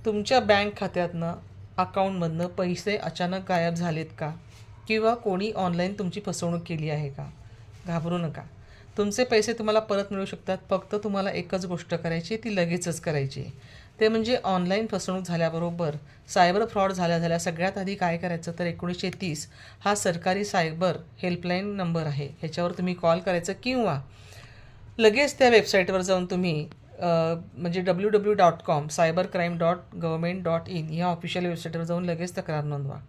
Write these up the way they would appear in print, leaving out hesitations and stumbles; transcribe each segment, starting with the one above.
तुमच्या बँक खात्यातनं अकाउंटमधनं पैसे अचानक गायब झालेत का? किंवा कोणी ऑनलाईन तुमची फसवणूक केली आहे का? घाबरू नका. तुमचे पैसे तुम्हाला परत मिळू शकतात. फक्त तुम्हाला एकच गोष्ट करायची, ती लगेचच करायची. ते म्हणजे ऑनलाईन फसवणूक झाल्याबरोबर सायबर फ्रॉड झाल्या सगळ्यात आधी काय करायचं तर 1930 हा सरकारी सायबर हेल्पलाईन नंबर आहे. ह्याच्यावर तुम्ही कॉल करायचं किंवा लगेच त्या वेबसाईटवर जाऊन तुम्ही म्हणजे www.com cybercrime.government.in ह्या ऑफिशियल वेबसाईटवर जाऊन लगेच तक्रार नोंदवा.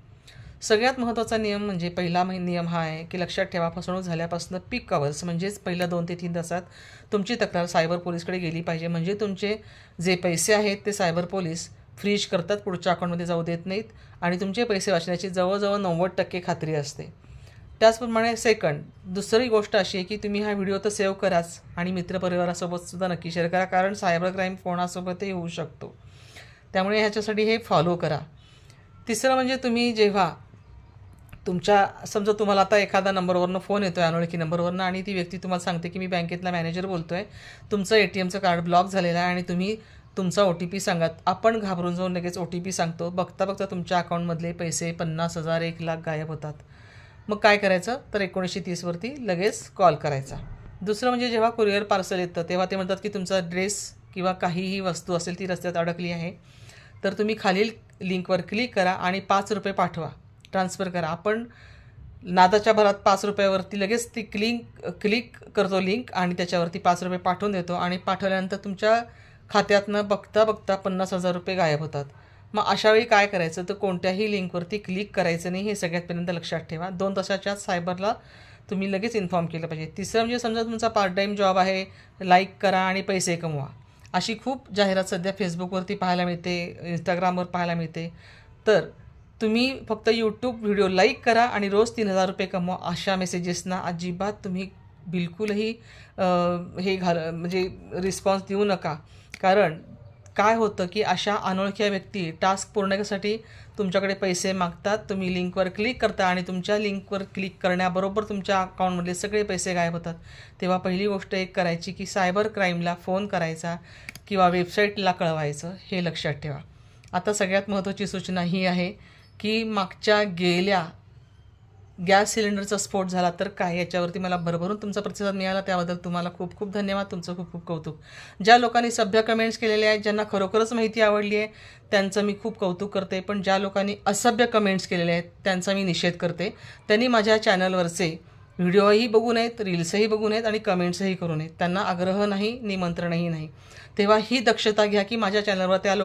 सगळ्यात महत्त्वाचा नियम म्हणजे पहिला नियम हा आहे की लक्षात ठेवा, फसवणूक झाल्यापासून पीक अवर्स म्हणजेच पहिल्या 2 ते 3 तासात तुमची तक्रार सायबर पोलीसकडे गेली पाहिजे. म्हणजे तुमचे जे पैसे आहेत ते सायबर पोलीस फ्रीज करतात, पुढच्या अकाउंटमध्ये जाऊ देत नाहीत आणि तुमचे पैसे वाचण्याची जवळजवळ 90% खात्री असते. त्याचप्रमाणे दुसरी गोष्ट अशी आहे की तुम्ही हा व्हिडिओ तर सेव्ह कराच आणि मित्रपरिवारासोबतसुद्धा नक्की शेअर करा, कारण सायबर क्राईम कोणासोबतही होऊ शकतो. त्यामुळे ह्याच्यासाठी हे फॉलो करा. तिसरं म्हणजे तुम्ही जेव्हा समजा तुम्हाला आता एखादा नंबरवरनं फोन येतो आहे अनोळखी नंबरवरनं आणि ती व्यक्ती तुम्हाला सांगते की मी बँकेतला मॅनेजर बोलतो आहे, तुमचं ATMचं कार्ड ब्लॉक झालेलं आहे आणि तुम्ही तुमचा OTP सांगा. आपण घाबरून जाऊन लगेच OTP सांगतो. बघता बघता तुमच्या अकाउंटमधले पैसे 50,000 1,00,000 गायब होतात. मग काय करायचं तर 1930वरती लगेच कॉल करायचा. दुसरं म्हणजे जेव्हा कुरिअर पार्सल येतं तेव्हा ते म्हणतात की तुमचा ड्रेस किंवा काहीही वस्तू असेल ती रस्त्यात अडकली आहे, तर तुम्ही खालील लिंकवर क्लिक करा आणि ₹5 पाठवा, ट्रान्सफर करा. आपण नादाच्या भरात ₹5वरती लगेच ती क्लिक करतो लिंक आणि त्याच्यावरती ₹5 पाठवून देतो आणि पाठवल्यानंतर तुमच्या खात्यातनं बघता बघता ₹50,000 गायब होतात. मग अशावेळी काय करायचं तर कोणत्याही लिंकवरती क्लिक करायचं नाही, हे सगळ्यात पहिल्यांदा लक्षात ठेवा. 2 तासाच्या सायबरला तुम्ही लगेच इन्फॉर्म केलं पाहिजे. तिसरं म्हणजे समजा तुमचा पार्ट टाईम जॉब आहे, लाईक करा आणि पैसे कमवा, अशी खूप जाहिरात सध्या फेसबुकवरती पाहायला मिळते, इंस्टाग्रामवर पाहायला मिळते. तर तुम्ही फक्त यूट्यूब व्हिडिओ लाईक करा आणि रोज ₹3,000 कमवा, अशा मेसेजेसना अजिबात तुम्ही बिलकुलही म्हणजे रिस्पॉन्स देऊ नका. कारण काय होतं की अशा अनोळख्या व्यक्ती टास्क पूर्ण करण्यासाठी तुमच्याकडे पैसे मागतात. तुम्ही लिंकवर क्लिक करता आणि तुमच्या लिंकवर क्लिक करण्याबरोबर तुमच्या अकाउंटमधले सगळे पैसे गायब होतात. तेव्हा पहिली गोष्ट एक करायची की सायबर क्राईमला फोन करायचा किंवा वेबसाईटला कळवायचं, हे लक्षात ठेवा. आता सगळ्यात महत्त्वाची सूचना ही आहे की मागच्या गेल्या गॅस सिलेंडरचा स्फोट झाला तर काय, याच्यावरती मला भरभरून तुमचा प्रतिसाद मिळाला, त्याबद्दल तुम्हाला खूप खूप धन्यवाद. तुमचं खूप खूप कौतुक. ज्या लोकांनी सभ्य कमेंट्स केलेले आहेत, ज्यांना खरोखरच माहिती आवडली आहे, त्यांचं मी खूप कौतुक करते. पण ज्या लोकांनी असभ्य कमेंट्स केलेले आहेत त्यांचा मी निषेध करते. त्यांनी माझ्या चॅनलवरचे व्हिडिओही बघू नयेत, रील्सही बघू नयेत आणि कमेंट्सही करू नयेत. त्यांना आग्रह नाही, निमंत्रणही नाही. तेव्हा ही दक्षता घ्या की माझ्या चॅनलवर त्या